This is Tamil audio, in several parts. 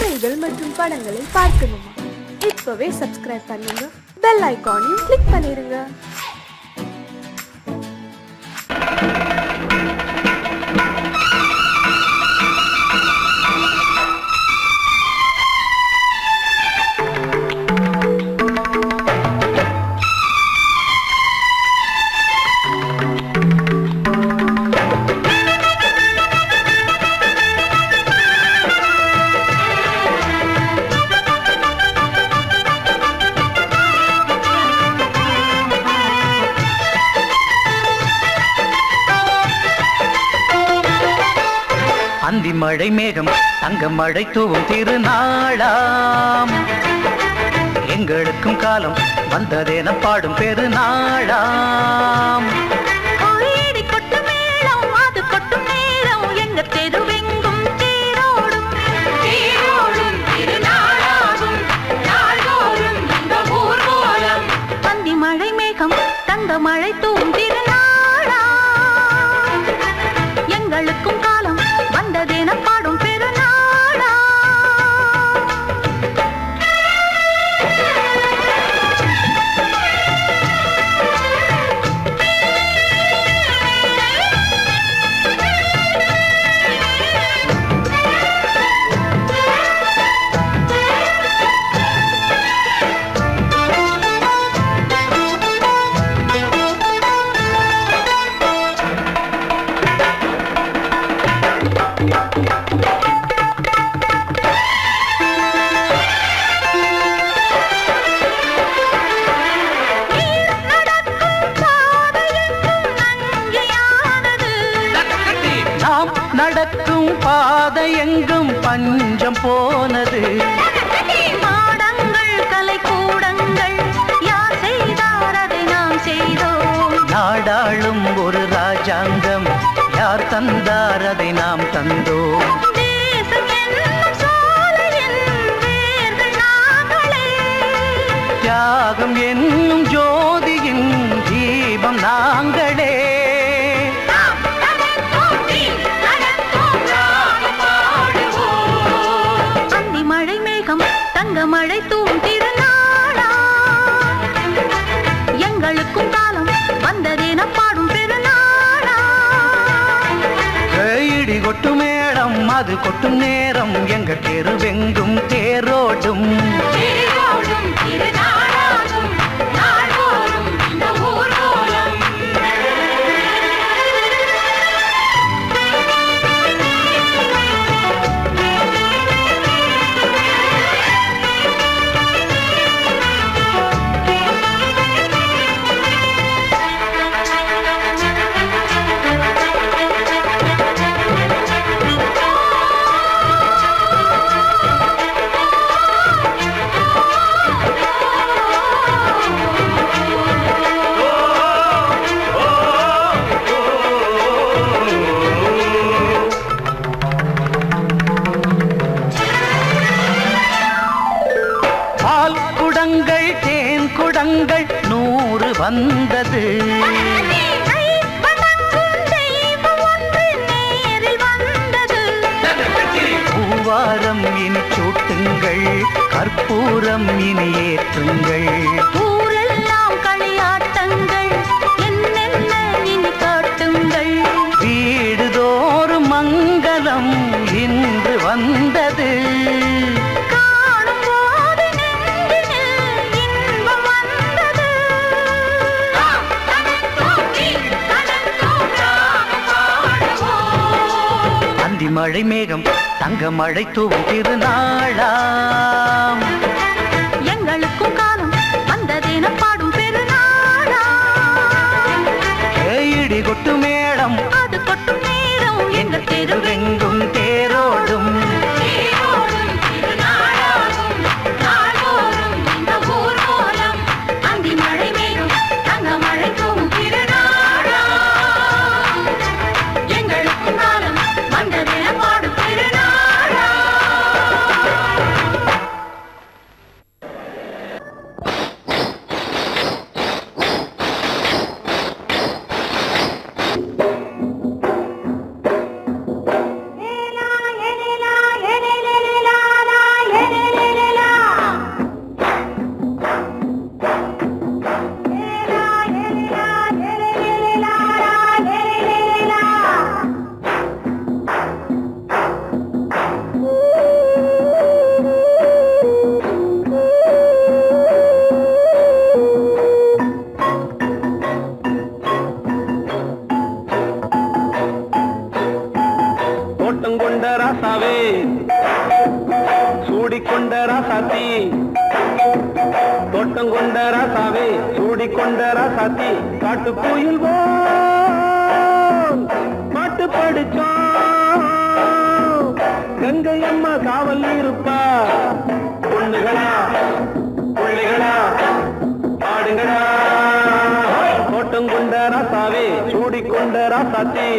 பாடல்கள் மற்றும் படங்களை பார்க்கணுமா? இப்பவே சப்ஸ்கிரைப் பண்ணுங்க, பெல் ஐகானையும் கிளிக் பண்ணிருங்க. அந்தி மழை மேகம் தங்க மழை தூவும் திருநாளாம், எங்களுக்கும் காலம் வந்ததென பாடும் பெருநாளாம். அந்தி மழை மேகம் தங்க மழை தூவும் திருநாளாம், எங்களுக்கும் காலம் வந்ததென பாடும் பெருநாளா. நடக்கும் பாதை எங்கும் பஞ்சம் போனது, மாடங்கள் கலை கூடங்கள் யார் செய்தார் அதை நாம் செய்தோம். நாடாளும் ஒரு ராஜாங்கம் யார் தந்தார் அதை நாம் தந்தோம். தியாகம் என்னும் ஜோதியின் தீபம் நாங்களே. தங்க மழை தூவும் திருநாளா, எங்களுக்கும் காலம் வந்ததென பாடும் பெருநாளா. இடி கொட்டும் மேடம் அது கொட்டும் நேரம், எங்க தெருவெங்கும் தேரோடும் திருநாளாகும் நாள்தோறும் இந்த ஊர்வலம். குடங்கள் தேன் குடங்கள் 100 வந்தது, பூவாரம் இனி சூட்டுங்கள், கற்பூரம் இனி ஏற்றுங்கள். ஊரெல்லாம் களியாட்டங்கள் என்னென்ன இனி காட்டுங்கள். வீடுதோறும் மங்களம் இன்று வந்தது, மழை மேகம் தங்க மழை தூவும் திருநாளாம், எங்களுக்கும் காலம் வந்ததென பாடும் பெருநாளா. இடி கொட்டு மேடம் அது கொட்டும் நேரம், எங்க தெருவெங்கும் தேரோடும் சூடிக்கொண்ட ராசாத்தி தோட்டம் கொண்ட ராசாவே சூடிக்கொண்ட ராசாத்தி காட்டு கோயில் பாட்டு படிச்சோம் கங்கை அம்மா காவல் இருப்பா பொண்ணுகளா பிள்ளைகளா ஆடுங்களா தோட்டம் கொண்ட ராசாவே சூடிக்கொண்ட ராசாத்தி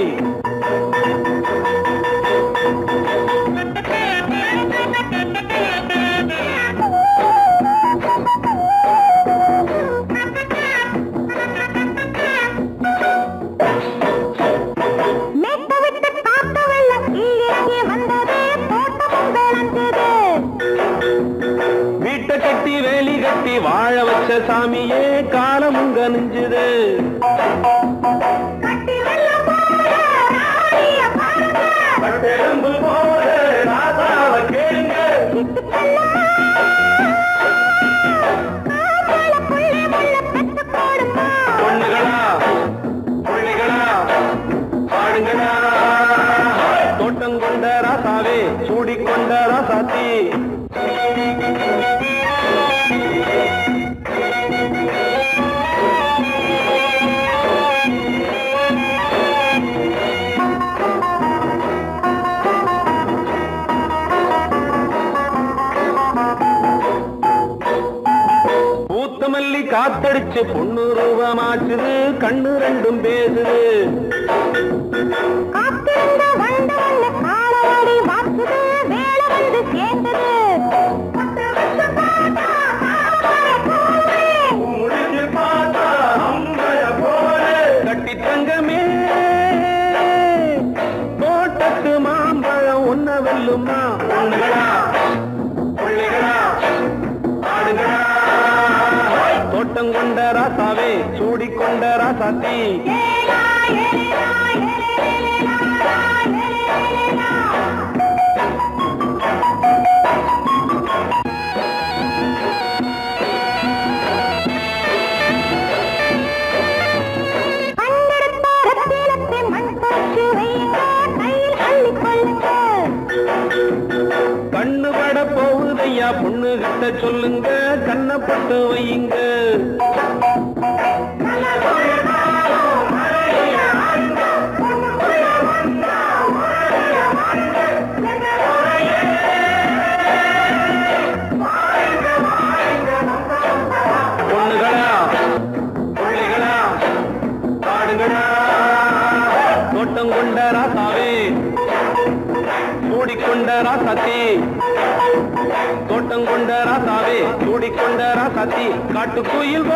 வீட்டை கட்டி வேலி கட்டி வாழ வச்ச சாமியே காலமுங்க நெஞ்சுது பொண்ணுகளா பிள்ளைகளா ஆடுங்களா தோட்டம் கொண்ட ராசாவே சூடிக்கொண்ட ராசாத்தி பூத்தமல்லி காத்தடிச்சு பொண்ணு ரூபமாச்சுது கண்ணு ரெண்டும் பேசுது கட்டி தங்கமே தோட்டத்து மாம்பழம் உன்ன வெல்லுமா பொண்ணுகளா பிள்ளைகளா ஆடுகளா தோட்டம் கொண்ட ராசாவே சூடிக்கொண்ட ராசாத்தி கண்ணு பட போகுதையா பொண்ணு கிட்ட சொல்லுங்க கண்ணப்பட்டு வையுங்க பொண்ணுகளா பிள்ளைகளா ஆடுகளா தோட்டம் கொண்ட ராசாவே சூடிக்கொண்ட ராசாத்தி தோட்டம் கொண்ட ராசாவே சூடிக்கொண்ட ராசாத்தி காட்டு கோயில்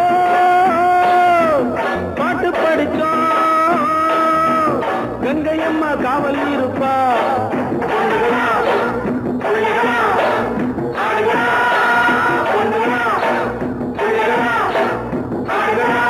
பாட்டு படிச்சோம் கங்கை அம்மா காவல் இருப்பா பொண்ணுகளா பிள்ளைகளா ஆடுகளா பொண்ணுகளா பிள்ளைகளா ஆடுகளா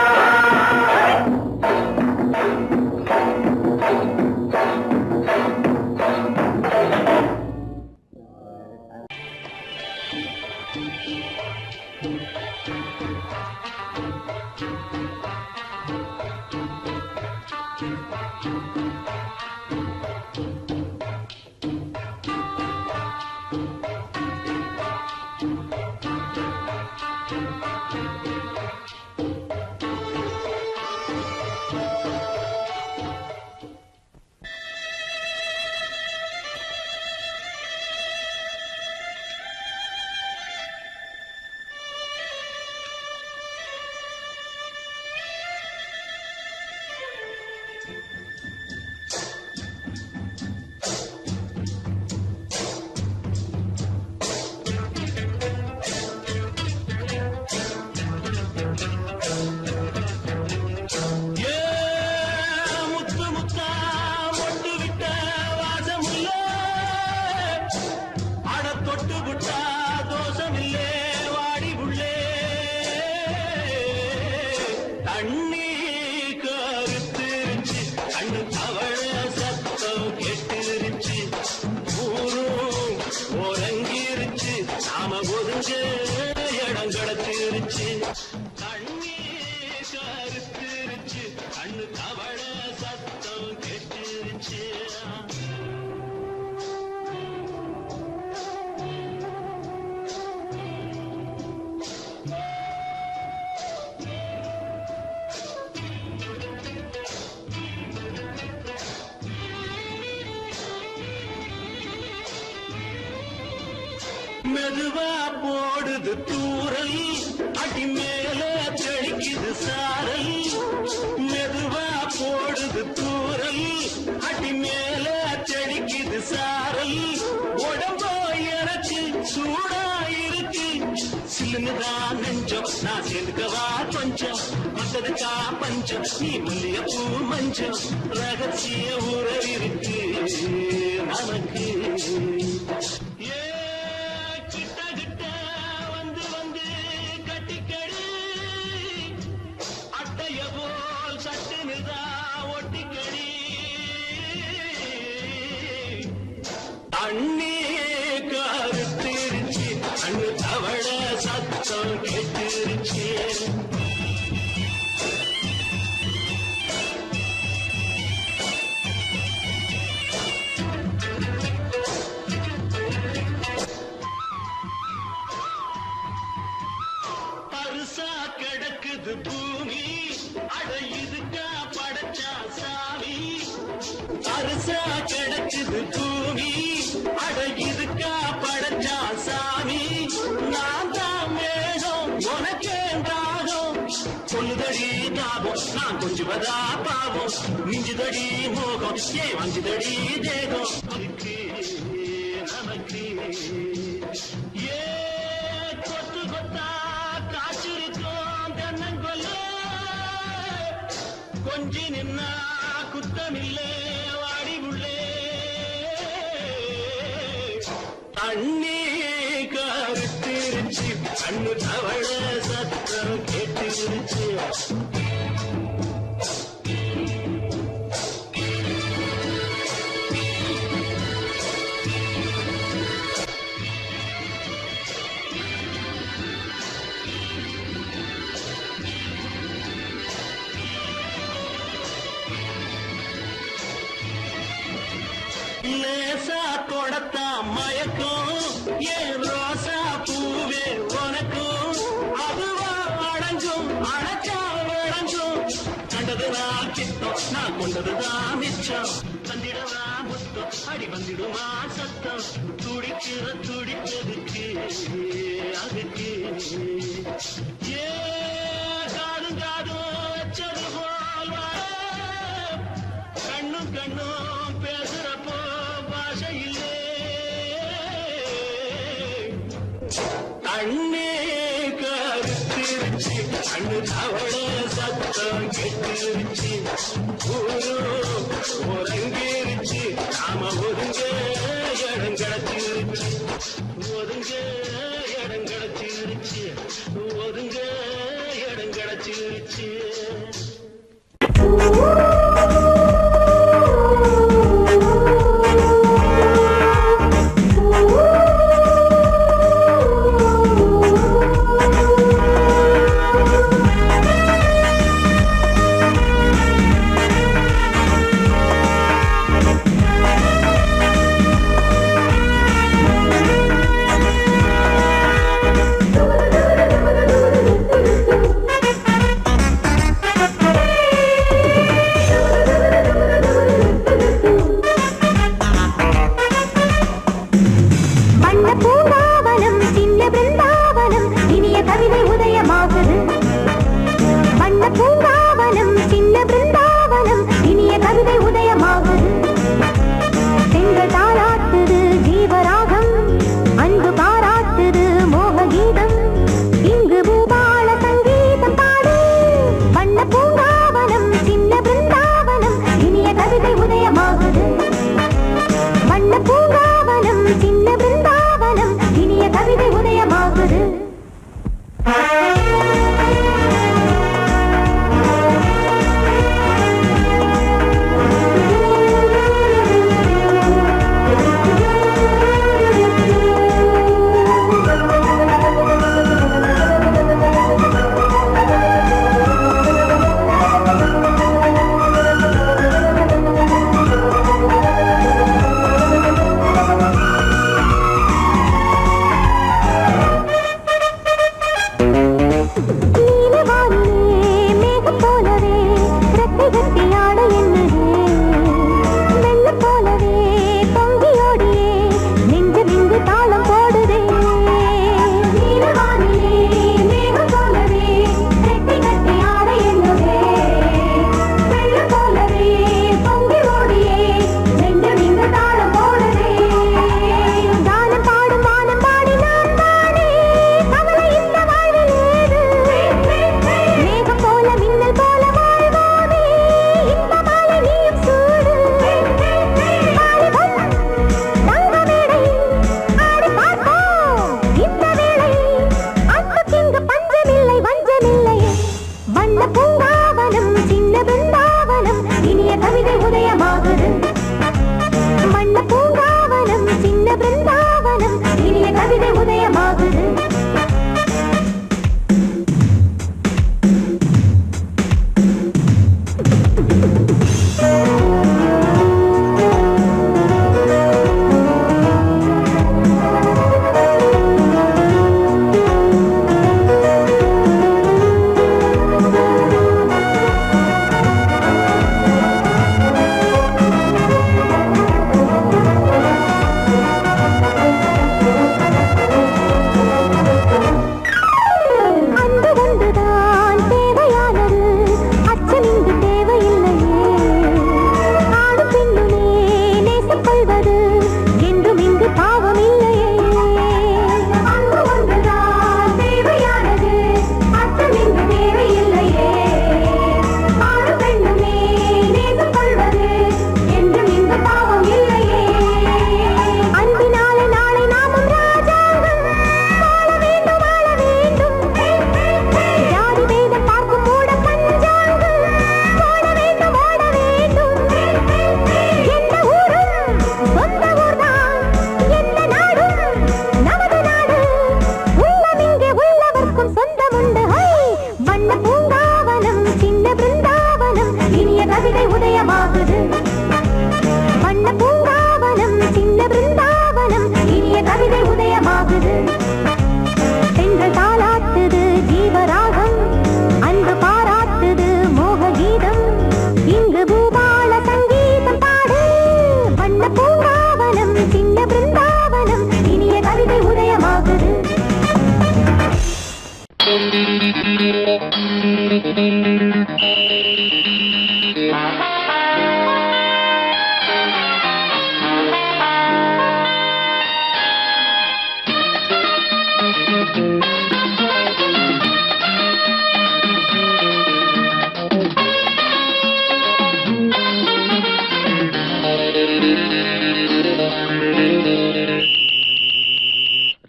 மெதுவா போடுது தூரல் அடி மேல தெளிக்குது சாரல் மெதுவா போடுது தூரல் அடி மேல தெளிக்குது சாரல் உடம்போ எனக்கு சூடா இருக்கு சில்லுதான் நெஞ்சம் நான் சேர்ந்துக்கவா கொஞ்சம் மத்ததுக்கா பஞ்சம் நீ மல்லிய பூ மஞ்சம் ரகசிய உறவிருக்கு நமக்கு ஏ கிட்ட கிட்ட வந்து வந்து கட்டிக்கடி அட்டைய போல் சட்டுனுதா ஒட்டிக்கடி தண்ணி கருத்திருச்சு அண்ணு தவள சத்தம் கேட்டுருச்சு பருசா கிடக்குது பூமி அட இதுக்கா படைச்சா சாமி பருசா கிடக்குது பூமி அட இதுக்கா படைச்சா சாமி நான் தான் மேகம் உனக்கே தாகம் சொல்லுதடி தாபம் நான் கொஞ்சுவதா பாவம் மிஞ்சுதடி மோகம் ஏ வஞ்சுதடி தேகம் அதுக்கு நமக்கு ஏ கொத்து கொத்தா காற்றிருக்கோம் தென்னங்கொல்ல கொஞ்சி நின்னா குத்தமில்லே வாடி உள்ளே தண்ணி கருத்திருச்சு கண்ணு தவள சத்தம் கேட்டுருச்சு லேசா கொடத்தா மயக்கும் ஏன் ரோசா பூவே உனக்கும் அதுவா அடங்கும் அடைச்சா விளங்கும் கண்டதுதான் கிட்டம் நான் கொண்டதுதான் மிச்சம் தந்திடவா முத்தம் அடி வந்திடுமா சத்தம் துடிக்கிற துடிப்பதுக்கு அதுக்கு ஏ காதும் காதும் வச்சது போல் வர கண்ணும் கண்ணும் பேசுறப்போ பாஷை இல்லே தண்ணி கருத்திருச்சு கண்ணு தவள சத்தம் கெட்டுருச்சு ஊரு ஒருங்கிருச்சு நாம ஒதுங்க இடம் கிடச்சிருச்சு ஒதுங்க இடம் கிடச்சிருச்சு ஒதுங்க இடம் கிடச்சிருச்சு கவிதை உதயமாகுது.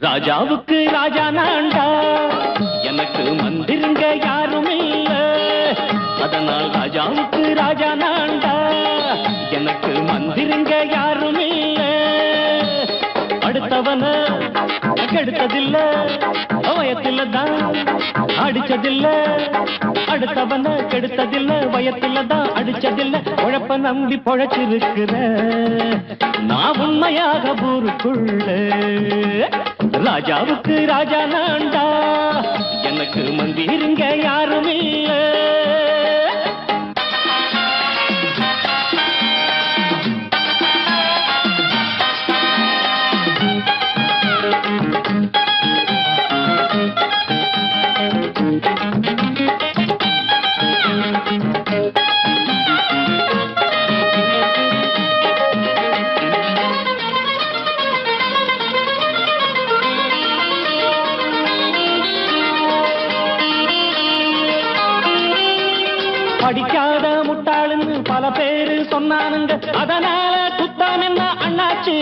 ராஜாவுக்கு ராஜா நான்டா, எனக்கு மந்திருங்க யாரும் இல்ல. அதனால் ராஜாவுக்கு ராஜா நான்டா, எனக்கு மந்திருங்க யாரும் இல்ல. அடுத்தவன கெடுத்ததில்ல, வயத்தில தான் அடிச்சதில்ல. அடுத்தவன கெடுத்ததில்ல, வயத்தில தான் அடிச்சதில்ல. உழப்ப நம்பி பொழைச்சிருக்கிற நான் உண்மையாக ஊருக்குள்ள. ராஜாவுக்கு ராஜா நான்டா, எனக்கு மந்திருங்க யாரும் இல்ல. படிக்காத முட்டாளுன்னு பல பேரு சொன்னானுங்க, அதனால குத்தம் என்ன அண்ணாச்சு.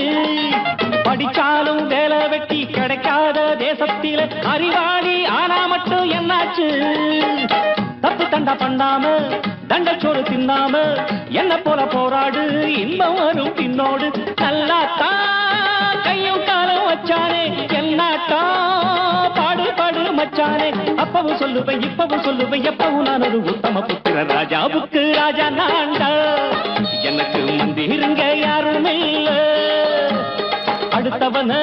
படிச்சாலும் வேலை வெட்டி கிடைக்காத தேசத்தில அறிவாளி ஆனா மட்டும் என்னாச்சு. தப்பு தண்டா பண்ணாம தண்டச்சோறு தின்னாம என்ன போல போராடு, இன்பம் வரும் பின்னோடு. நல்லாத்தான் கையும் காலம் வச்சானே, என்னாட்டா பாடு பாடு மச்சானே. அப்பவும் சொல்லுவேன் இப்பவும் சொல்லுவேன், எப்பவும் நான் ஒரு உத்தம புத்திர. ராஜாவுக்கு ராஜா நான்டா, எனக்கு மந்திருங்க யாரும் இல்ல. அடுத்தவன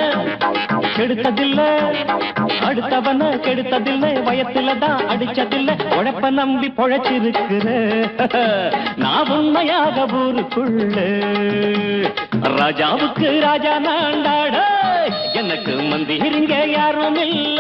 கெடுத்ததில்ல, அடுத்தவன கெடுத்ததில்ல, வயத்தில தான் அடிச்சதில்ல. உழைப்ப நம்பி பொழைச்சிருக்கிற நான் உண்மையாக ஊருக்குள்ள. ராஜாவுக்கு ராஜா நான்டாட, எனக்கு மந்திருங்க யாரும் இல்ல.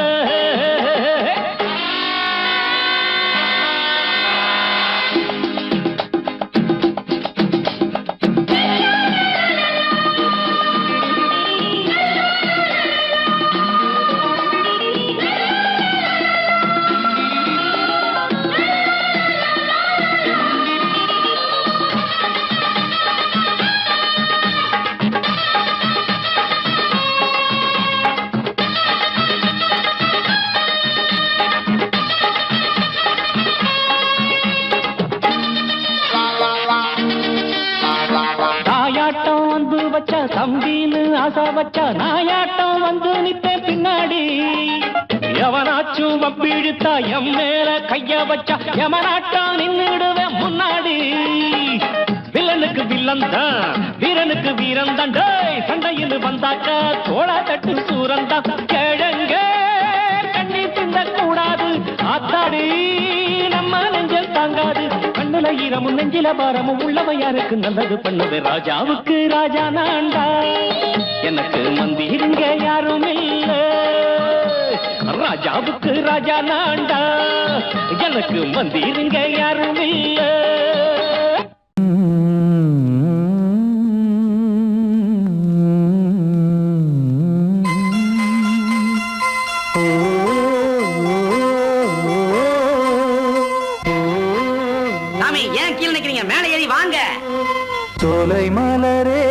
தம்பின்னு ஆசா வச்சா நாயாட்டம் வந்து நிப்பேன் எவனாச்சும் வப்பிழுத்தா எம் மேல கைய வச்சா எமனாட்டா நின்னுடுவேன் முன்னாடி. வில்லனுக்கு வில்லன் தான், வீரனுக்கு வீரன் தான். சண்டையில் வந்தாக்க தோளா தட்டு சூரன் தான். கிழங்க கண்ணி திந்த கூடாது ஆத்தாடி, நம்ம நெஞ்சல் தாங்காது. கண்ணுல ஈரமும் நெஞ்சில பாரமும் உள்ளவன் யாருக்கு நல்லது பண்ணுது. ராஜாவுக்கு ராஜா நான்டா, எனக்கு மந்திருங்க யாரும் இல்ல. ராஜாவுக்கு ராஜா நான்டா, எனக்கு மந்திருங்க யாரும் இல்ல. சாமி ஏன் கீழே நிக்கிறீங்க? மேலே ஏறி வாங்க. சோலை மலரே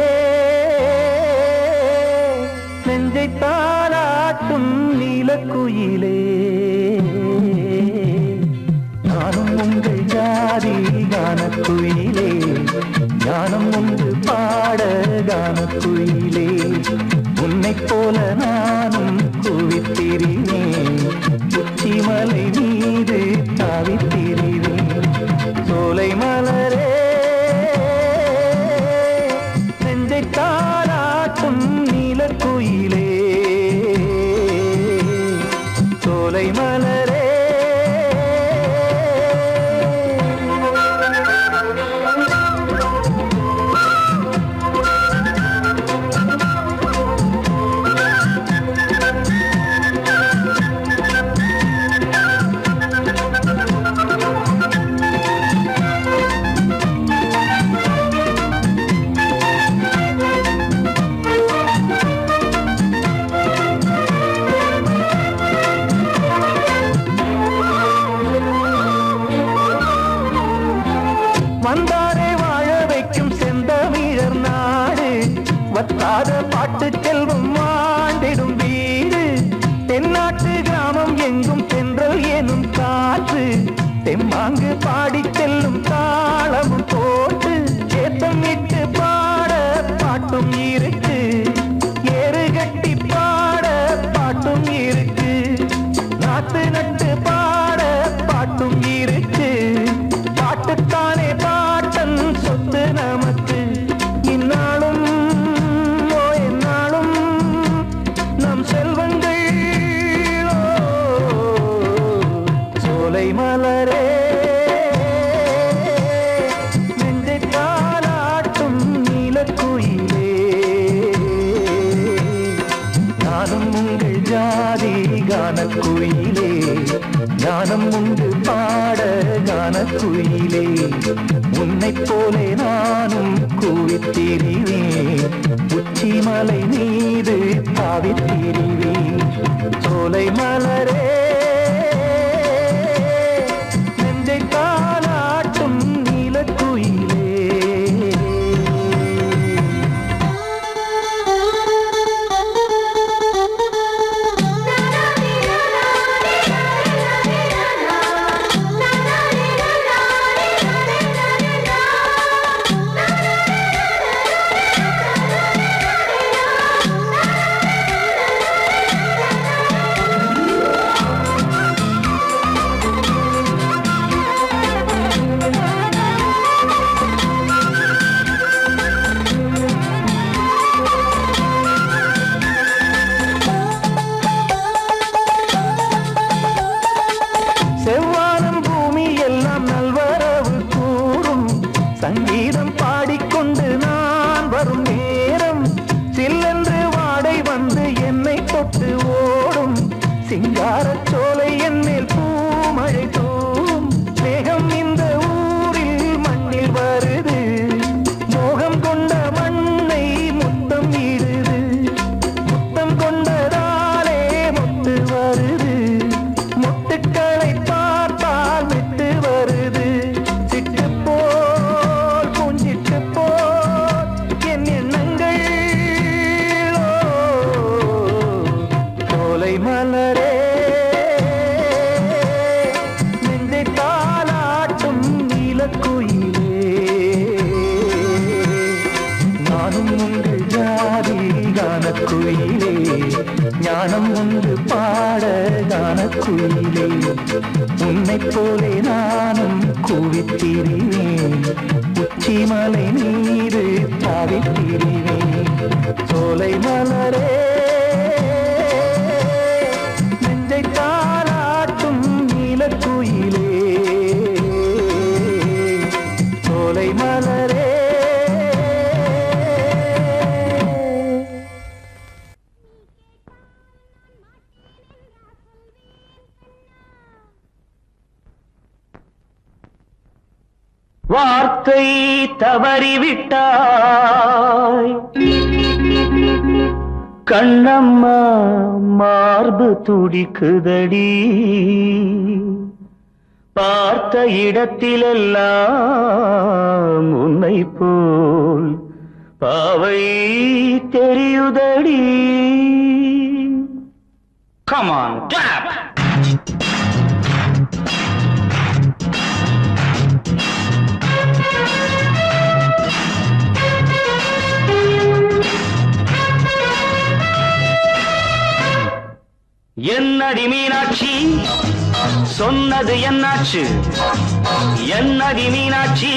நெஞ்சை தாளாட்டும் நீலக்குயிலே, நானும் உங்கள் ஜாதி கானக்குயிலே, ஞானம் உண்டு பாட கானக்குயிலே. உன்னைப் போல நானும் குவித்திரினேன், உச்சிமலை மீது தாவித்திரினேன். சோலை மலரே நெஞ்சை தாளாட்டும் நீலக்குயிலே, சோலை மலரே. வந்தாரே வாழ வைக்கும் செந்தமிழர் நாடு, வத்தாத பாட்டு செல்வம் வாழ்ந்திடும் வீடு. தென்னாட்டு கிராமம் எங்கும் தென்றல் எனும் காற்று, தெம்மாங்கு பாடி செல்லும் தாளமும் போட்டு. ஏத்தம் இட்டு பாட பாட்டும் இருக்கு, ஏறு கட்டி பாட பாட்டும் இருக்கு, நாத்து நட்டு பாட பாட்டும் இருக்கு. பாட்டுத்தானே பாட்டன் சொத்து நமக்கு, இந்நாளும் ஓ எந்நாளும் நம் செல்வங்கள். சோலை மலரே நெஞ்சை தாளாட்டும் நீலக்குயிலே, நானும் உங்கள் ஜாதி கானக்குயிலே, ஞானம் உண்டு பாட கானக்குயிலே. உன்னைப் போலே நானும் கூவித்திரிவேன், உச்சிமலை மீது தாவித்திரிவேன். சோலை மலரே நெஞ்சை தாளாட்டும் நீலக்குயிலே. செவ்வானம் பூமி எல்லாம் நல்வரவு கூறும், சங்கீதம் பாடிக்கொண்டு நான் வரும் நேரம், சில்லென்று வாடை வந்து என்னை தொட்டு ஓடும். சிங்காரச் சோலை என் மேல் பூமழை தூவும், மேகம் இந்த ஊரில் மண்ணில் வருது, மோகம் கொண்ட மண்ணை முத்தம் இடுது, முத்தம் கொண்டதாலே முத்து வருது, முத்துக்களை பார்த்தால் விட்டு வருது. சிட்டு போல் பூஞ்சிட்டு போல் என் எண்ணங்கள். சோலை மலரே வந்து பாட கானக்குயிலே உன்னைப் போலே நானும் கூவித்திரிவேன் உச்சிமலை மீது தாவித்திரிவேன் சோலை மலரே நெஞ்சை தாளாட்டும் நீலக்குயிலே சோலை மலரே வார்த்தை தவறிவிட்டாய் கண்ணம்மா மார்பு துடிக்குதடி பார்த்த இடத்திலெல்லாம் உன்னை போல் பாவை தெரியுதடி Come on, tap! என்னடி மீனாட்சி சொன்னது என்னாச்சு என்னடி மீனாட்சி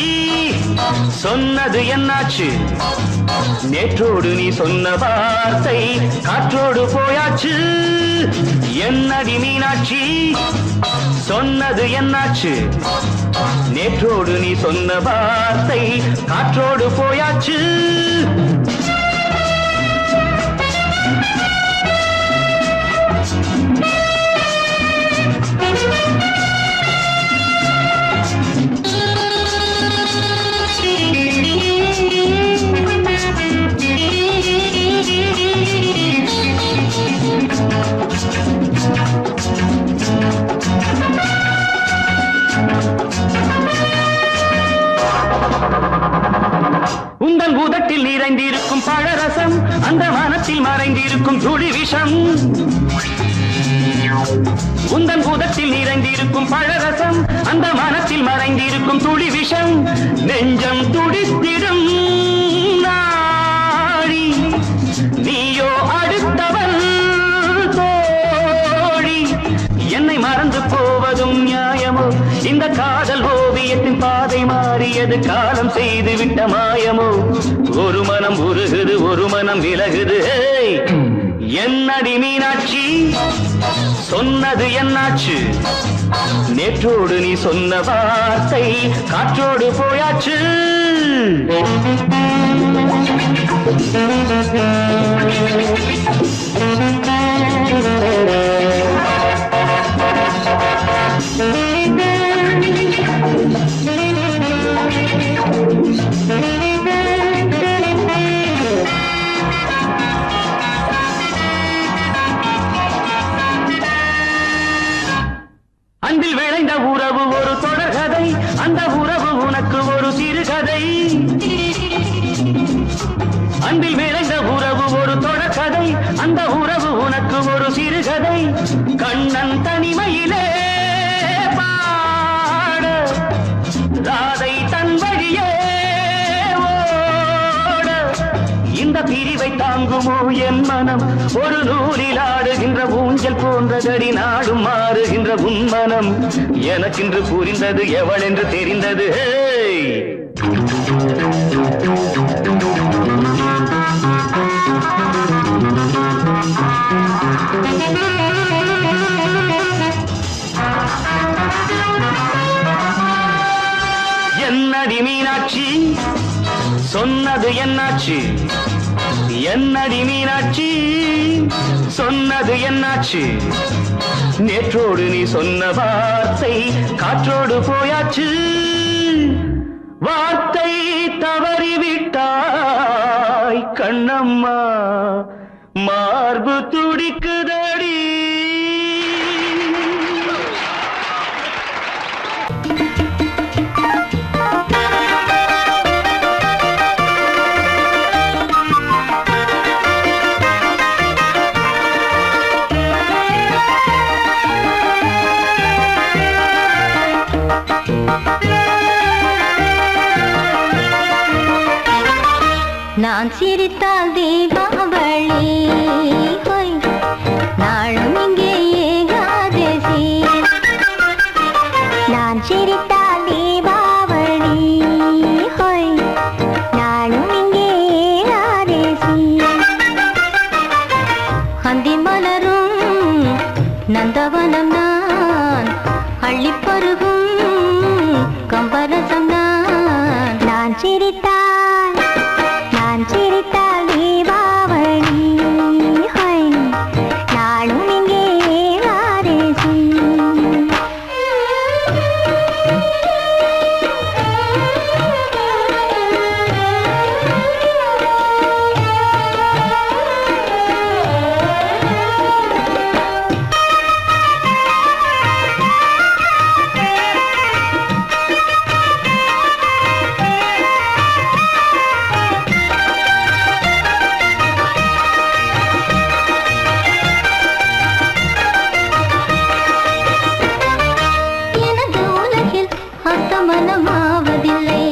சொன்னது என்னாச்சு நேற்றோடு நீ சொன்ன வார்த்தை காற்றோடு போயாச்சு என்னடி மீனாட்சி சொன்னது என்னாச்சு நேற்றோடு நீ சொன்ன வார்த்தை காற்றோடு போயாச்சு உந்தன் உதட்டில் நிறைந்திருக்கும் பழரசம் அந்த மனத்தில் மறைந்திருக்கும் துளி விஷம் உந்தன் உதட்டில் நிறைந்திருக்கும் பழரசம் அந்த மனத்தில் மறைந்திருக்கும் துளி விஷம் நெஞ்சம் துடித்திடும் நாடி நீயோ அடுத்தவன் தோழி என்னை மறந்து போவதும் நியாயமோ இந்த காதல் ஓவியத்தின் பாதை மாறியது காலம் செய்து விட்ட மாயமோ ஒரு மனம் உருகுது ஒரு மனம் விலகுது என்னடி மீனாட்சி சொன்னது என்னாச்சு நேற்றோடு நீ சொன்ன வார்த்தை காற்றோடு போயாச்சு அன்பில் விளைந்த உறவு ஒரு தொடர்கதை அந்த உறவு உனக்கு ஒரு சிறுகதை அன்பில் விளைந்த உறவு ஒரு தொடர்கதை அந்த உறவு உனக்கு ஒரு சிறுகதை கண்ணன் தனிமையிலே பாட ராதை தன் வழியே ஓட இந்த பிரிவை தாங்குமோ என் மனம் ஒரு நூலில் ஆடுகின்ற ஊஞ்சல் போன்றதடி நாடும் மாறுகின்ற உன்மனம் எனக்கென்று புரிந்தது எவள் என்று தெரிந்தது என்னடி மீனாட்சி சொன்னது என்னாச்சு என்னடி மீனாட்சி சொன்னது என்னாச்சு நேற்றோடு நீ சொன்ன வார்த்தை காற்றோடு போயாச்சு வார்த்தை தவறிவிட்டாய் கண்ணம்மா மார்பு துடிக்குதடி நான் சிரித்தால் தீபாவளி நாளும் நந்தவனம் நான் அள்ளிப்பருகும் கம்பரசம் நான் சிரித்தால் தீபாவளி நாளும் இங்கே வாரேசி மனமாவதில்லை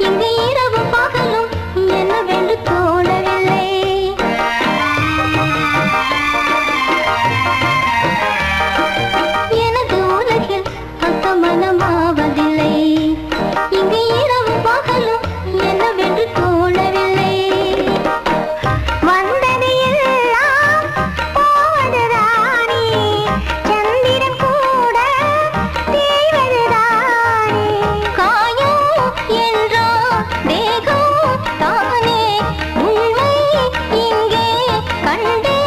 இங்கு இரவு பகலும் என்னவென்று தோணவில்லை எனது உலகில் அர்த்தமனமாவதில்லை இங்கு இரவு பகலும் என்னவென்று தோணவில்லை வந்தது எல்லாம் போவது ராணி சந்திரன் கூட தேய்வதுதான் என்றோ தேகம் தானே உண்மை இங்கே கண்டே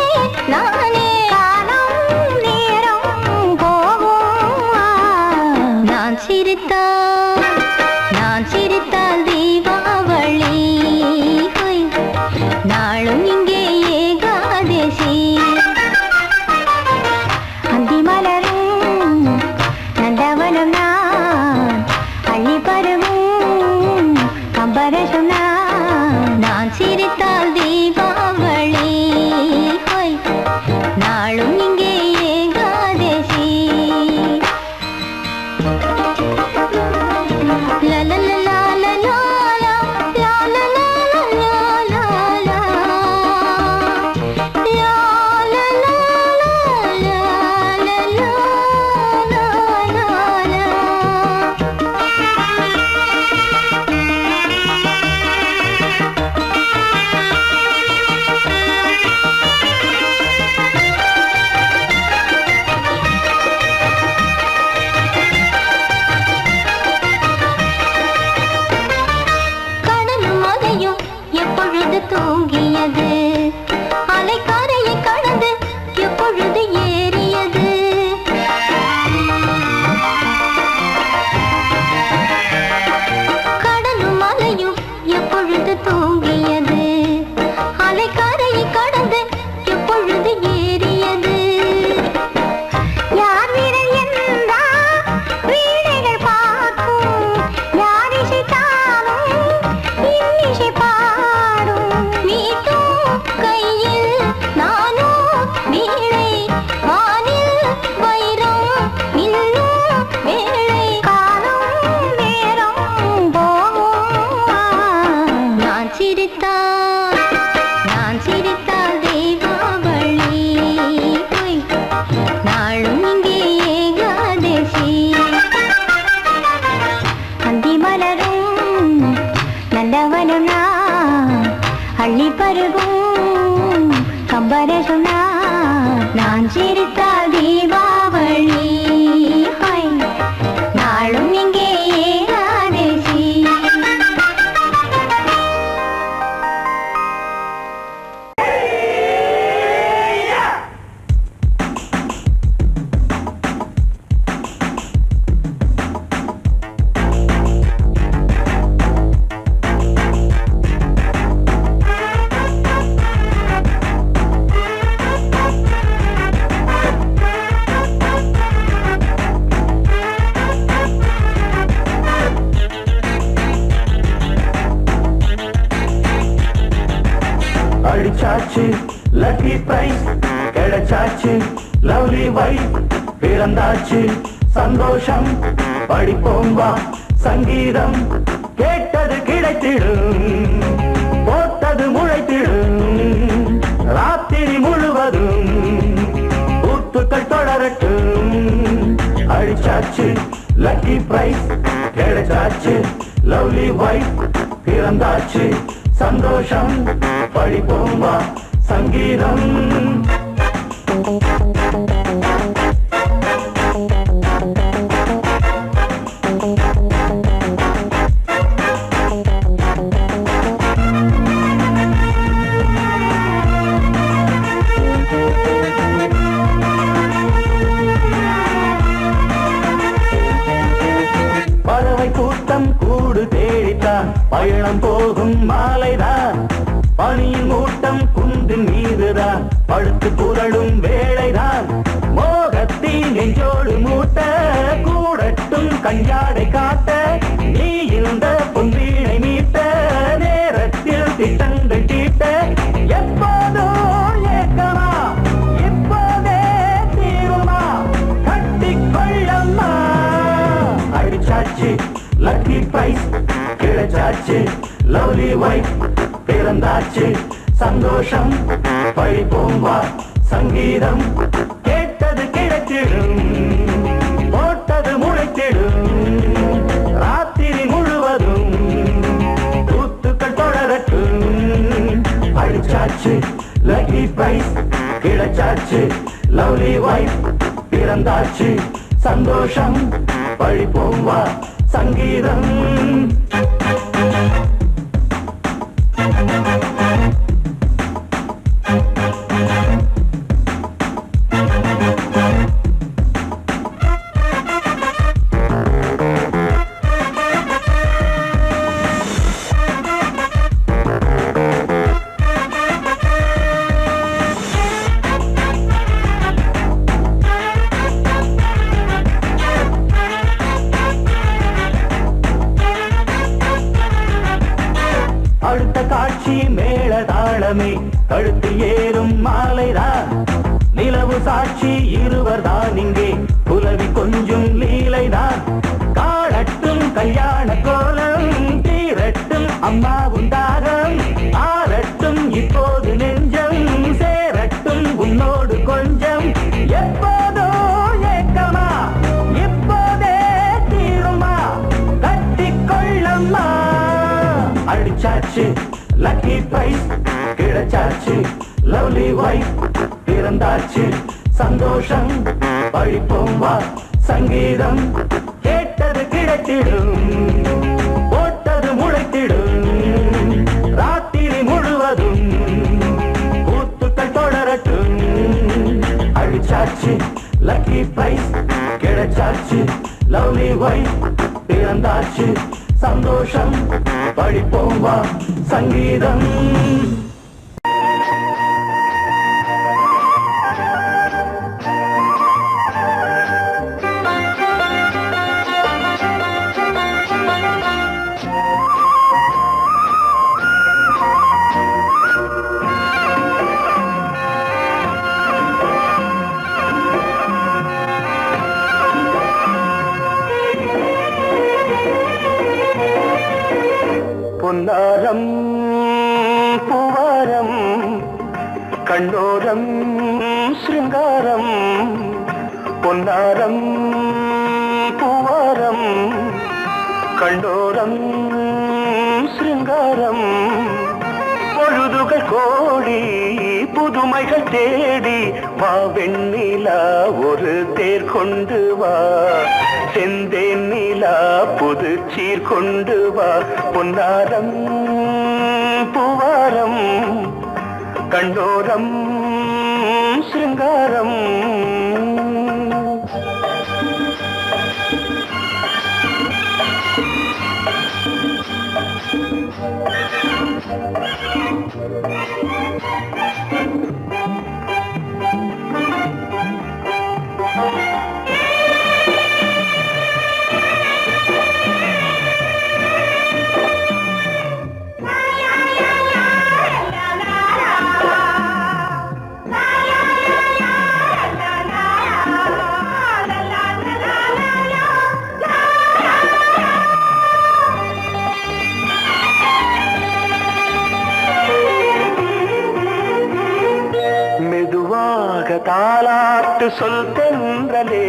நானே காலம் நேரம் போகும் நான் சிரித்தால் தீபாவளி நாளும் இங்கே ஏகாதசி அந்தி மலரும் நந்தவனம் நான் அள்ளி பருவும் கம்பரசம் நான் சிரித்தால் தீபாவளி நாளும் இங்கே ஏகாதசி எப்பொழுது தூங்கியது அலைக்காரையை கடந்து எப்பொழுது ஏறியது கடலும் மலையும் எப்பொழுது தூங்கியது அலைக்காரையை கடந்து எப்பொழுது ஏறியது யார் வீரன் என்றால் வீணைகள் பார்க்கும் யார் இசைத்தாலும் இன்னிசை கையில் நானும் வீணை வானில் வைரம் இன்னும் வேளை காலம் நேரம் போகும் நான் சிரித்தால் தீபாவளி நாளும் இங்கே ஏகாதசி அந்தி மலரும் நந்தவனம் நான் அள்ளி பருகும் கம்பரசம் நான் சிரித்தால் தீபாவளி நாளும் இங்கே ஏகாதசி அடிச்சாச்சு லக்கி பிரைஸ் கிடைச்சாச்சு லவ்லி வைஃப் பிறந்தாச்சு சந்தோஷம் படிப்போம் வா சங்கீதம் கேட்டது கிடைத்திடும் போட்டது முளைத்திடும் ராத்திரி முழுவதும் ஊத்துக்கள் தொடரட்டும் அடிச்சாச்சு லக்கி பிரைஸ் கிடைச்சாச்சு லவ்லி வைஃப் பிறந்தாச்சு சந்தோஷம் படிப்போம் வா சங்கீதம் பயணம் போகும் மாலைதான் பனியின் மூட்டம் குன்றின் மீதுதான் படுத்து புரளும் வேளைதான் மோகத்தின் நெஞ்சோடு மூட்ட கூடட்டும் கஞ்சாடை காட்ட நீ இந்த பொன்வீணை மீட்ட நேரத்தில் திட்டங்கள் தீட்ட எப்போதோ ஏக்கமா இப்போதே தீருமா கட்டிக்கொள்ளம்மா அடிச்சாச்சு லக்கி பிரைஸ் கிடைச்சாச்சு லவ்லி வைஃப் பிறந்தாச்சு சந்தோஷம் படிப்போம் வா சங்கீதம் கேட்டது கிடைத்திடும் போட்டது முளைத்திடும் ராத்திரி முழுவதும் கூத்துக்கள் தொடரட்டும் அடிச்சாச்சு லக்கி பிரைஸ் கிடைச்சாச்சு லவ்லி வைஃப் பிறந்தாச்சு சந்தோஷம் படிப்போம் வா சங்கீதம் அடுத்த காட்சி மேளதாளமே கழுத்தில் ஏறும் மாலைதான் நிலவு சாட்சி இருவர்தான் இங்கே புலவி கொஞ்சும் லீலைதான் காணட்டும் கல்யாண கோலம் தீரட்டும் அம்மா உண்டாகம் ஆரட்டும் இப்போது நெஞ்சம் சேரட்டும் உன்னோடு கொஞ்சம் எப்போதோ ஏக்கமா இப்போதே தீருமா கட்டிக்கொள்ளம்மா அடிச்சாச்சு லக்கி பிரைஸ் கிடைச்சாச்சு லவ்லி வைஃப் பிறந்தாச்சு சந்தோஷம் படிப்போம் வா சங்கீதம் கேட்டது கிடைத்திடும் போட்டது முளைத்திடும் ராத்திரி முழுவதும் கூத்துக்கள் தொடரட்டும் அடிச்சாச்சு லக்கி பிரைஸ் கிடைச்சாச்சு லவ்லி வைஃப் பிறந்தாச்சு சந்தோஷம் படிப்போம் வா சங்கீதம் பொன்னாரம் பூவாரம் கண்ணோரம் சிருங்காரம் பொன்னாரம் பூவாரம் கண்ணோரம் சிருங்காரம் பொழுதுகள் கோடி புதுமைகள் தேடி வா வெண்ணிலா ஒரு தேர் கொண்டு வா செந்தேன் நிலா புது சீர் கொண்டு வா பொன்னாரம் பூவாரம் கண்டோரம் சிருங்காரம் தாலாட்டு சொல் தென்றலே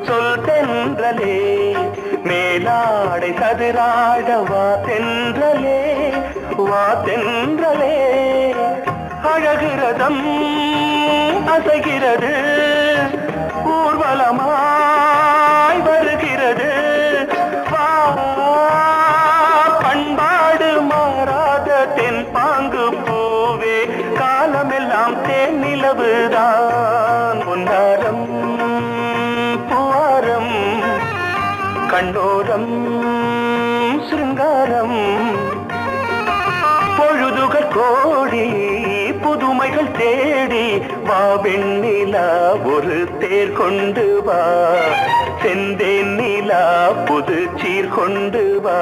சொல் தென்றலே மேலாடை சதுராட வா தென்றலே வா தென்றலே அழகிறதம் அசைகிறது ஊர்வலமாய் வருகிறது வா பண்பாடு மாறாத தென் பாங்கு பூவே காலமெல்லாம் தேன் நிலவுதான் பொன்னாரம் பூவாரம் கண்ணோரம் சிருங்காரம் பொழுதுகள் கோடி புதுமைகள் தேடி வா வெண்ணிலா ஒரு தேர் கொண்டு வா செந்தேன் நிலா புது சீர் கொண்டு வா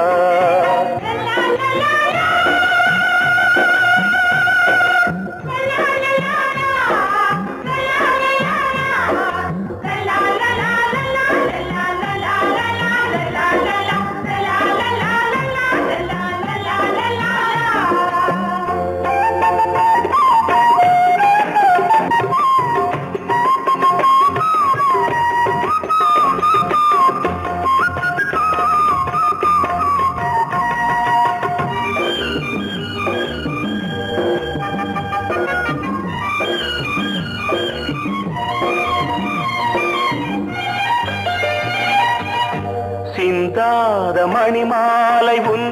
சிந்தாத மணிமாலை உன்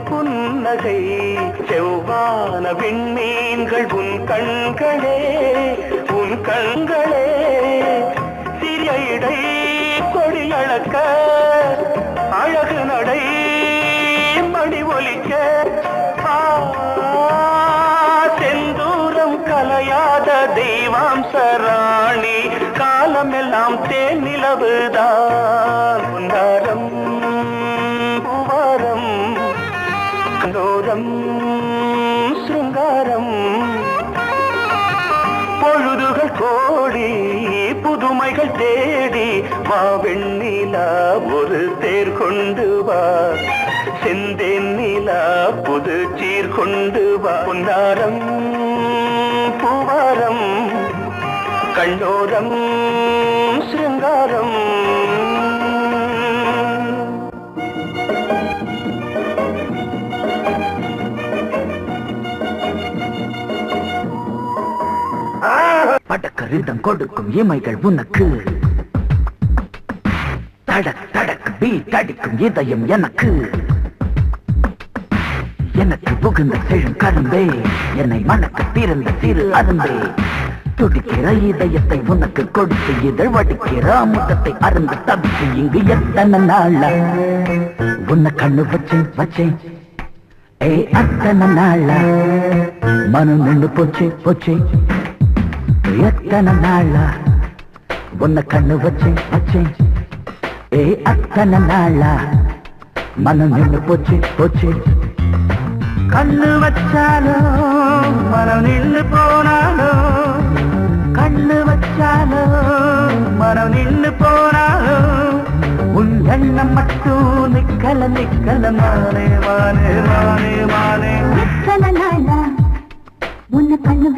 புன்னகை செவ்வான விண்மீன்கள் உன் கண்களே சிறிய இடை கொடியளக்க அழகு நடை மணி ஒலிக்க செந்தூரம் கலையாத தெய்வாம்சராணி காலமெல்லாம் தேன் நிலவுதான் உன்னாரம் பூவாரம் கண்டோரம் சிருங்காரம் பொழுதுகள் கோடி புதுமைகள் தேடி வா வெண்ணிலா ஒரு தேர் கொண்டு வா செந்தேன் நிலா புது சீர் கொண்டு வா பொன்னாரம் பூவாரம் கண்டோரம் சிருங்காரம் படக்கரிதம் கொடுக்கும் இமைகள் உனக்கு தடக் தடக் பீட் அடிக்கும் இதயம் எனக்கு புகுந்த செழும் கரும்பே என்னை மணக்க பிறந்த சிறு அரும்பே துடிக்கிற இதயத்தை உனக்கு கொடுத்து இதழ் வடிக்கிற அமுதத்தை அருந்த தவித்து இங்கு எத்தனை நாளா உன்னை கண்ணு வச்சேன் ஏ அத்தனை நாளா மனம் நின்று போச்சு எத்தனை நாளா உன்னை கண்ணு வச்சேன் ஏ அத்தனை நாளா மனம் நின்று போச்சு கண்ணு வச்சாலும் மனம் நின்று போனாலும் கண்ணு வச்சாலும் மனம் நின்று போனாலும் உன் எண்ணம் மட்டும் நிக்கல மானே எத்தனை நாளா உன்னை கண்ணு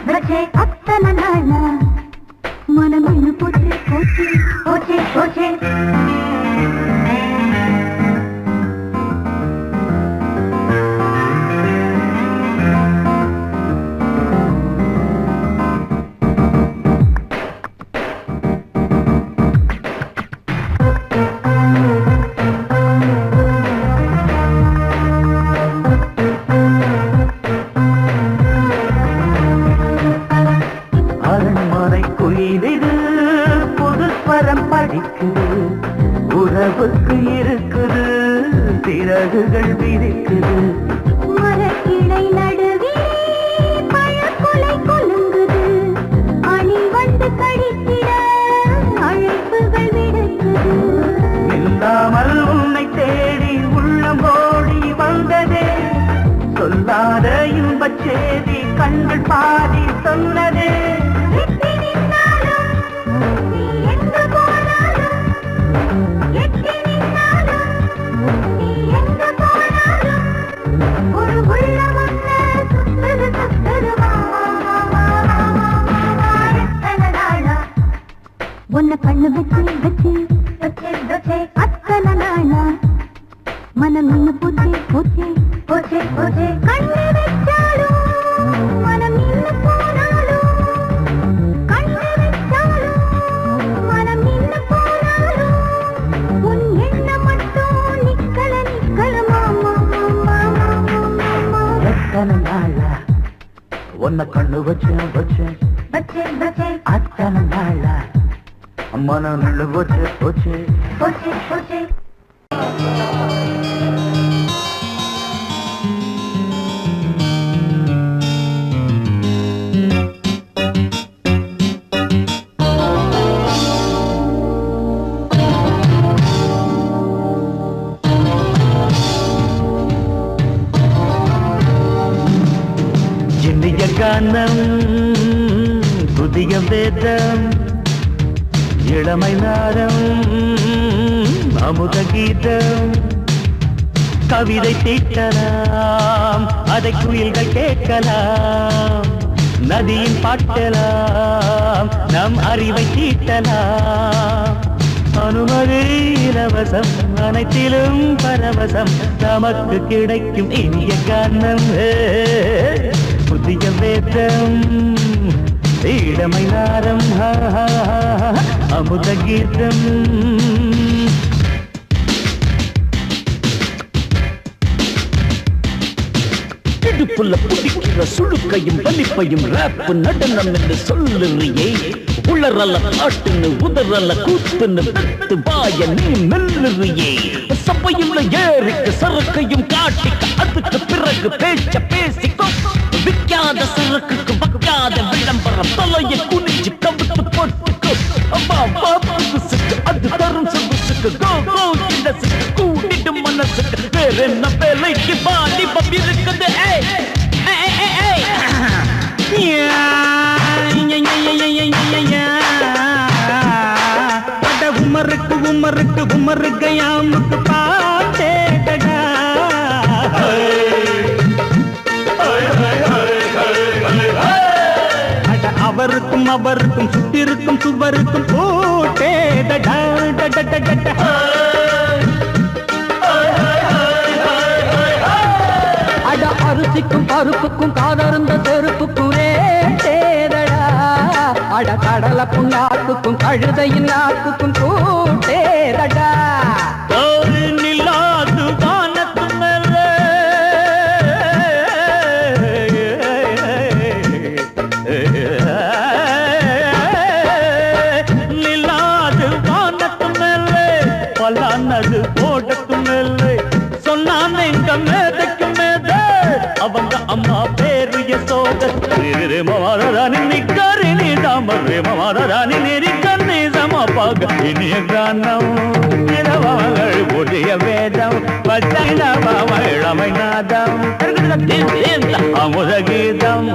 வச்சே அத்தனை நாளா மனம் நின்று போச்சு உறவுக்கு இருக்குது சிறகுகள் விரிக்குது மரக்கிளை நடுவே பழக்குலை கொலுங்குது அணி வந்து கடித்திட அழைப்புகள் விடுக்குது இல்லாமல் உன்னை தேடி உள்ளம் ஓடி வந்ததே சொல்லாத இன்பச் செய்தி கண்கள் பாதி சொன்னதே உன்னை கண்ணு வச்சு அத்தனை நாளா மனம் நின்று போச்சு கண்ணு வச்சாலும் மனம் நின்று போனாலும் கண்ணு வச்சாலும் மனம் நின்று போனாலும் உன் எண்ணம் மட்டும் நிக்கல மாமா எத்தனை நாளா உன்னை கண்ணு வச்சு அத்தனை நாளா மனம் நின்று போச்சு போச்சு. போச்சு போச்சு. இனிய கானம் புதிய வேதம் இளமை நாரம் அமுத கீதம் கவிதை தீட்டலாம் அதை குயில்கள் கேட்கலாம் நதியின் பாட்டலாம் நம் அறிவை தீட்டலாம் அனுமதி இலவசம் அனைத்திலும் பரவசம் நமக்கு கிடைக்கும் இனிய கானம் புதிய வேதம் இளமை நாரம் அமுத கீதம். இடுப்புல பிடிக்கிற சுழுக்கையும் வலிப்பையும் ரேப்பு நடனம் என்று சொல்லுறியே உளறல பாட்டுன்னு உதறல கூத்துன்னு வெத்து வாய நீ மெல்லுறியே சபையுள்ள ஏறிக்கு சரக்கையும் காட்டிக்க அதுக்கு பிறகு பேச்ச பேசிக்கோ விற்காத சரக்குக்கு வைக்காத விளம்பரம் தலையை குனிஞ்சு கவித்து போட்டுக்கோ அம்மா பாப்புக்கு அது தரும் சொகுசுக்கு கோ கோ இண்டசுக்கு கூட்டிட்டு மனசுக்கு வேற என்ன வேலைக்கு வாலிபம் இருக்குது உமருக்கு உமருக்கு உமருக்கு யாமுக்கு பாட்டேடா அவருக்கும் அவருக்கும் சுட்டிருக்கும் சுவருக்கும் போட்டேடா. அட அரிசிக்கும் பருப்புக்கும் காதருந்த செருப்புக்கும் ரேடா அட கடல புண்ணாக்குக்கும் கழுதையின் நாக்குக்கும் கூட்டேதடா. நில்லாது வானத்து மேலே நில்லாது வானத்து மேலே பலானது போடத்து மேலே சொன்னான் எங்க மேதைக்கு மேதை அவங்க அம்மா பேரு யசோத மாதாராணி நிக்காரி நீ தாம மாதாராணி நெறி கண்ணி சமப்பாக இனிய கானம் இரவங்கள் புதிய வேதம் இளமை நாதம் அமுத கீதம்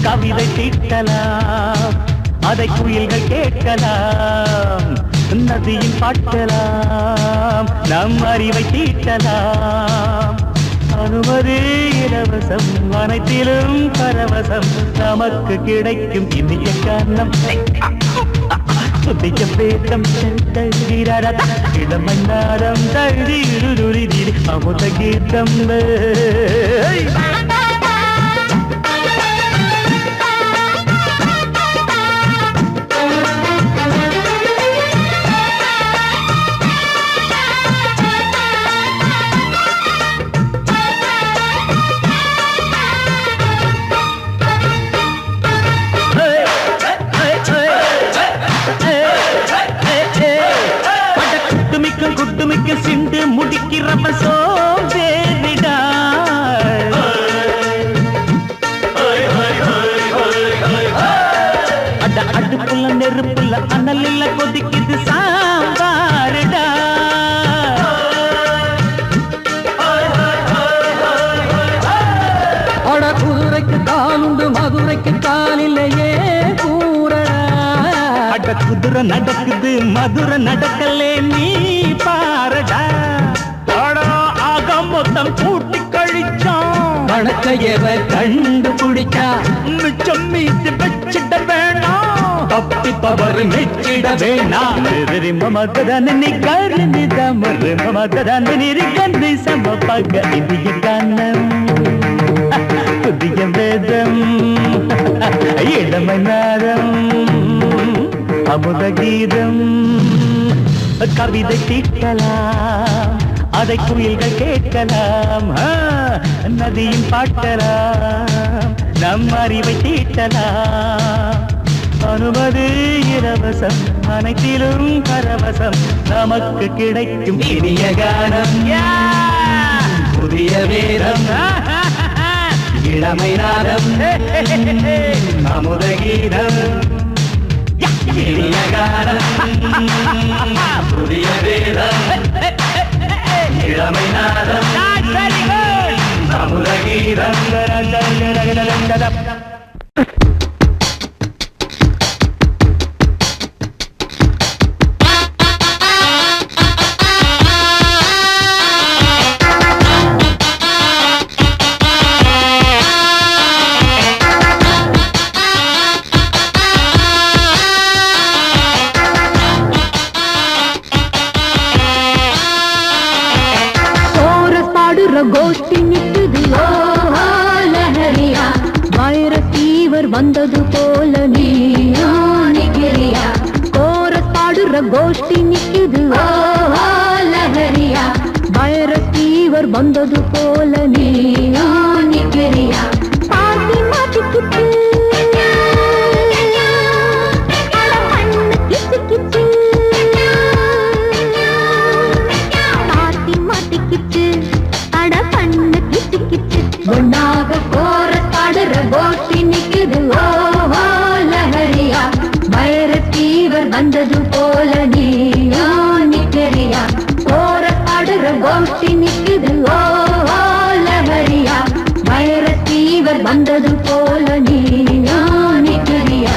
கவிதை தீட்டலாம் அதை குயில்கள் கேட்கலாம் நதியின் பாட்டலாம் நம் அறிவை தீட்டலாம் அனுமதி இலவசம் அனைத்திலும் பரவசம் நமக்கு கிடைக்கும் இனிய காரணம் புதிய வேதம் இளமை நாரம் தழுதி அமுத கீதம். குட்டுமிக்க சிண்டு முடிக்கிறப்ப சோதேரிடா அட அடுப்புல நெருப்புல அனலில் கொதிக்குது சாம்பாருடா அட குதிரைக்கு காலுண்டு மதுரைக்கு காலிலேயே கூறடா அட குதிரை நடக்குது மதுரை நடக்கலே நீ பாரடா ஆக மொத்தம் கூட்டி கழிச்சோம் வணக்கையவ கண்டுபிடிச்சா மிச்சம் மீது வச்சிட வேணாம் தப்பி தவறு மெச்சிட வேணாம் மமதன நீ கருணி தமறு மமதன நீரி கந்தி சமப்பக இந்திய கானம் புதிய வேதம் இளமை நாரம் அமுத கீதம் கவிதை தீட்டலாம் அதை குயில்கள் கேட்கலாம் நதியின் பாட்டலாம் நம் அறிவை தீட்டலாம் அனுமதி இலவசம் அனைத்திலும் பரவசம் நமக்கு கிடைக்கும் இனிய கானம் புதிய வீரம் இளமை நாதம் அமுத கீதம் இனிய கானம் புதிய வீரம் இளமை நாதம் அமுத கீதம் கோஷ்டி நிக்குது லஹரியா வைரஸ் ஃபீவர் வந்தது போல நீயா நிக்கிறியா கோரஸ் பாடுற கோஷ்டி நிக்குது லஹரியா வைரஸ் ஃபீவர் வந்தது போல நீயா நிக்கிறியா பாட்டி மாட்டிக்கிட்டு ஒன்னாக கோரஸ் பாடுற கோஷ்டி நிக்குது லஹரியா வைரஸ் ஃபீவர் வந்தது போல நீயா நிக்கிறியா கோரஸ் பாடுற கோஷ்டி நிக்குது லஹரியா வைரஸ் ஃபீவர் வந்தது போல நீயா நிக்கிறியா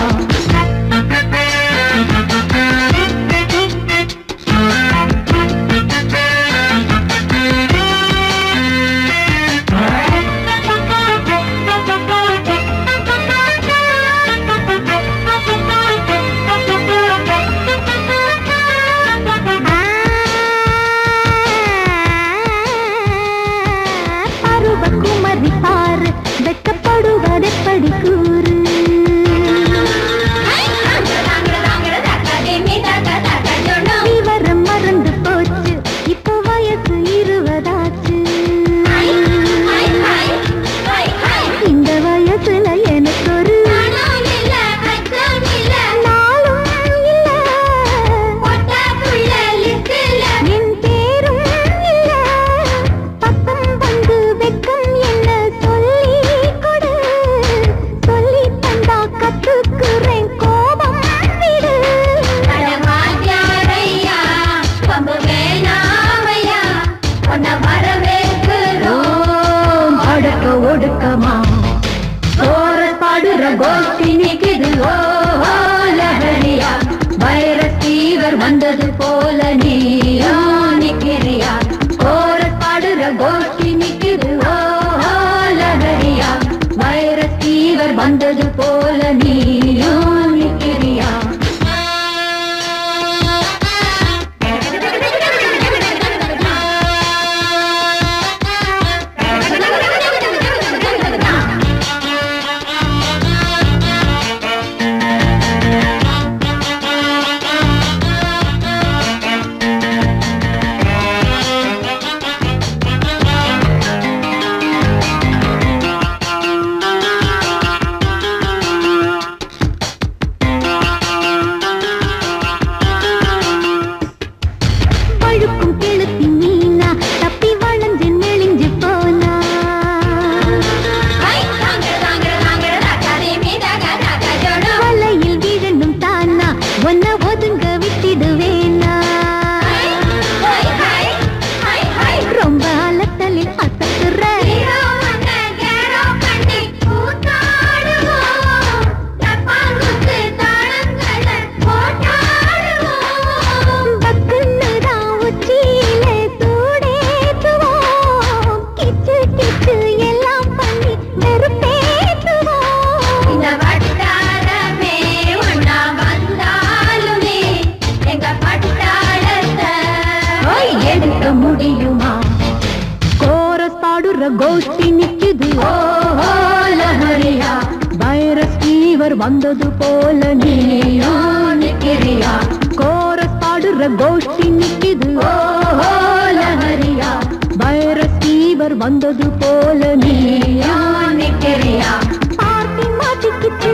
கோஷ்டி நிக்குது லஹரியா வைரஸ் ஃபீவர் வந்தது போல நீயா நிக்கிறியா கோரஸ் பாடுற கோஷ்டி நிக்குது லஹரியா வைரஸ் ஃபீவர் வந்தது போல நீயா நிக்கிறியா முடியுமா கோரஸ் பாடுற கோஷ்டி நிக்குது லஹரியா வைரஸ் ஃபீவர் வந்தது போல நீயா நிக்கிறியா கோரஸ் பாடுற கோஷ்டி நிக்குது லஹரியா வைரஸ் ஃபீவர் வந்தது போல நீயா நிக்கிறியா பார்ட்டி மாட்டிக்கிட்டு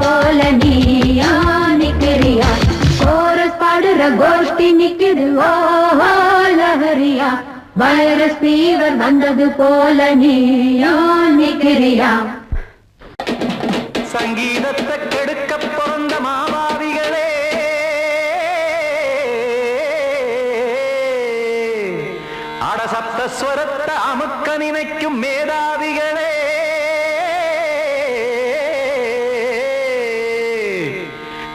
போல நீயா நிக்கிறியா கோரஸ் பாடுற கோஷ்டி நிக்குது ஓஹோ லஹரியா வைரஸ் ஃபீவர் வந்தது போல நீயா நிக்கிறியா சங்கீதத்தை கெடுக்க பிறந்த மாவாதிகளே அடசப்த ஸ்வரத்தை அமுக்க நினைக்கும் மேதாவிகளே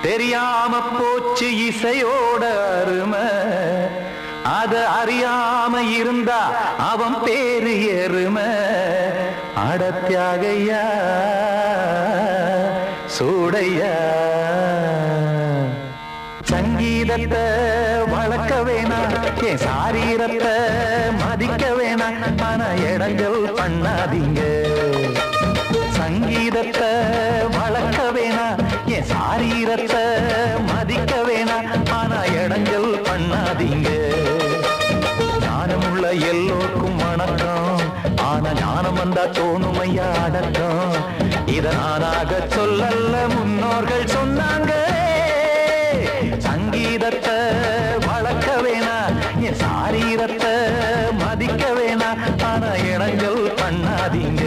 தெரியாம போச்சு இசையோட அருமை அத அறியாம இருந்தா அவன் பேரு எருமை அடத்தியாகையா சூடையா சங்கீதத்தை வளர்க்க வேணாம் என் சாரீரத்தை மதிக்க வேணாம் ஆனா இடங்கள் பண்ணாதீங்க சங்கீதத்தை வளர்க்க வேணாம் என் சாரீரத்தை மதிக்க வேணாம் ஆனா இடங்கள் பண்ணாதீங்க ஞானமுள்ள எல்லோருக்கும் வணக்கம் ஆனா ஞானம் வந்தா தோணுமையா அடக்கம் இத நானாக சொல்லல்ல முன்னோர்கள் சொன்னாங்க சங்கீதத்தை வளர்க்க வேணா என் சாரீரத்தை மதிக்க வேணா ஆனா இடங்கள் பண்ணாதீங்க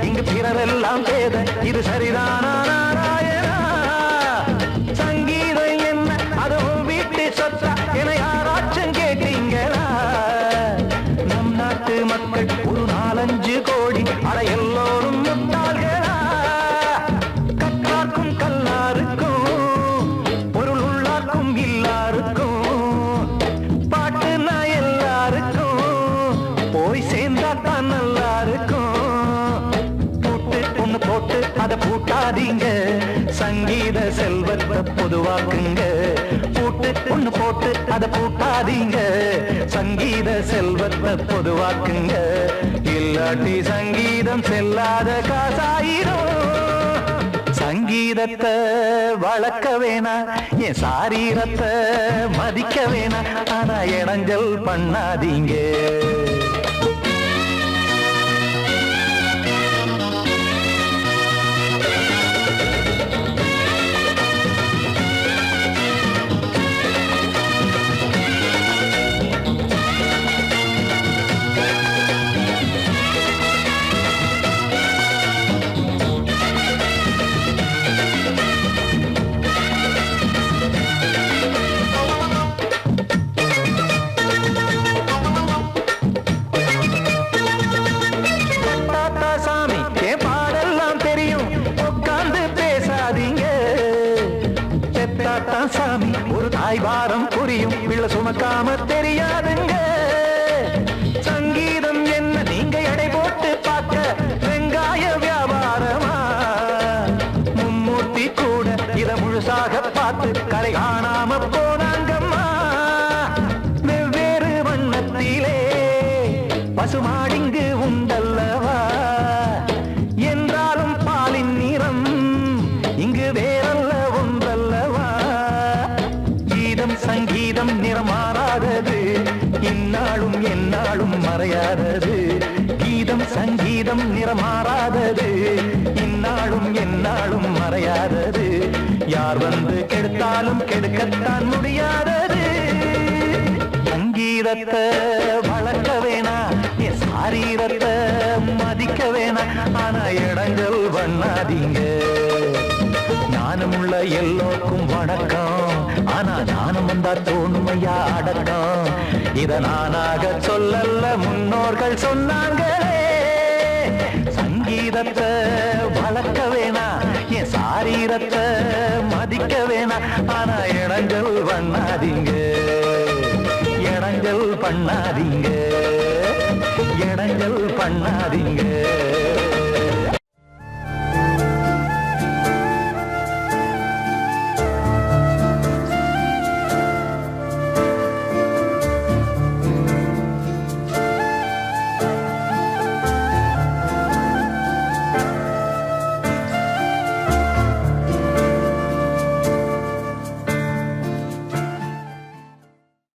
இங்கு பிறரெல்லாம் பேத இது சரிதானா நாராயணா சங்கீதம் என்ன அதுவும் வீட்டு சொத்தா என யாராச்சும் கேட்டீங்களா நம் நாட்டு மக்கள் ஒரு 4-5 கோடி அட எல்லோரும் முட்டாள்களா கற்றார்க்கும் கல்லாருக்கும் பொருள் உள்ளார்க்கும் எல்லாருக்கும் பாட்டுனா எல்லாருக்கும் போய் சேர்ந்தா தான் நல்லா இருக்கும் போட்டு அத பூட்டாதீங்க சங்கீத செல்வத்தை பொதுவாக்குங்க பூட்டு ஒண்ணு போட்டு அத பூட்டாதீங்க சங்கீத செல்வத்தை பொதுவாக்குங்க இல்லாட்டி சங்கீதம் செல்லாத காசாயிரும் சங்கீதத்தை வளர்க்க வேணா என் சாரீரத்தை மதிக்க வேணா ஆனா இடைஞ்சல் பண்ணாதீங்க சாமி ஒரு தாய் வாரம் புரியும் பிள்ளை சுமக்காம தெரியாதுங்க சங்கீதம் என்ன நீங்க எடை போட்டு பார்க்க வெங்காய வியாபாரமா மும்மூர்த்தி கூட இத முழுசாக பார்த்து கரை காணாம போனாங்கம்மா வெவ்வேறு வண்ணத்திலே பசுமாடிங்கு உண்டல்லவா என்றாலும் பாலின் நிறம் இங்கு வேறல்ல ஒன்றல்லவா சங்கீதம் நிறமாறாதது இந்நாளும் எந்நாளும் மறையாதது கீதம் சங்கீதம் நிறமாறாதது இந்நாளும் எந்நாளும் மறையாதது யார் வந்து கெடுத்தாலும் கெடுக்கத்தான் முடியாதது சங்கீதத்தை வளர்க்க வேணா என் சாரீரத்தை மதிக்க வேணா ஆனா இடங்கள் பண்ணாதீங்க ஞானமுள்ள எல்லோருக்கும் வணக்கம் ஆனா ஞானம் வந்தா தோணுமையா அடக்கம் இத நானாக சொல்லல்ல முன்னோர்கள் சொன்னாங்களே சங்கீதத்தை வளர்க்க வேணா என் சாரீரத்தை மதிக்க வேணா ஆனா இடங்கள் பண்ணாதீங்க இடைஞ்சல் பண்ணாதீங்க, இடைஞ்சல் பண்ணாதீங்க.